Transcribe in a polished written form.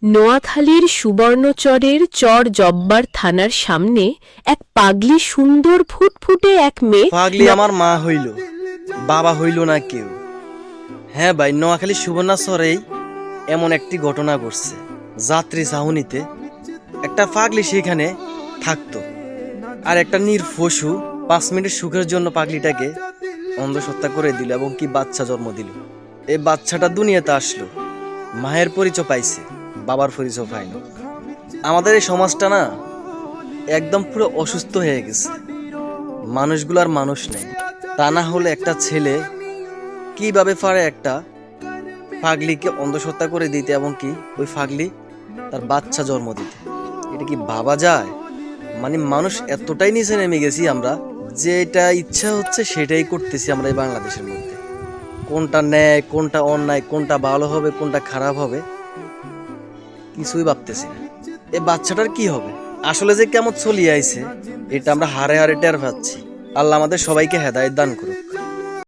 নোয়াখালীর সুবর্ণচরের চর জব্বার থানার সামনে এক পাগলি সুন্দর ফুটফুটে এক মেয়ে। পাগলি আমার মা হইল, বাবা হইল না কেউ। হ্যাঁ ভাই, নোয়াখালী সুবর্ণচরেই এমন একটি ঘটনা ঘটছে। যাত্রী চাহনিতে একটা পাগলি সেখানে থাকতো, আর একটা নির্পশু 5 মিনিট সুখের জন্য পাগলিটাকে অন্ধহত্যা করে দিল এবং কি বাচ্চা জন্ম দিল। এই বাচ্চাটা দুনিয়াতে আসলো, মায়ের পরিচয় পাইছে, বাবার পরিচয় পাইল। আমাদের এই সমাজটা না একদম পুরো অসুস্থ হয়ে গেছে, মানুষগুলার মানুষ নেই। তা না হলে একটা ছেলে কিভাবে পারে একটা পাগলিকে অন্ধহত্যা করে দিতে এবং কি ওই পাগলি তার বাচ্চা জন্ম দিতে? এটা কি ভাবা যায়? মানে মানুষ এতটাই নিচে নেমে গেছি আমরা, যে এটা ইচ্ছা হচ্ছে সেটাই করতেছি আমরা এই বাংলাদেশের মধ্যে। কোনটা ন্যায়, কোনটা অন্যায়, কোনটা ভালো হবে, কোনটা খারাপ হবে, কিছুই ভাবতেছি না। এই বাচ্চাটার কি হবে? আসলে যে কেমন চলিয়ে আইছে এটা আমরা হারে হারে টের পাচ্ছি। আল্লাহ আমাদের সবাইকে হেদায়েত দান করুক।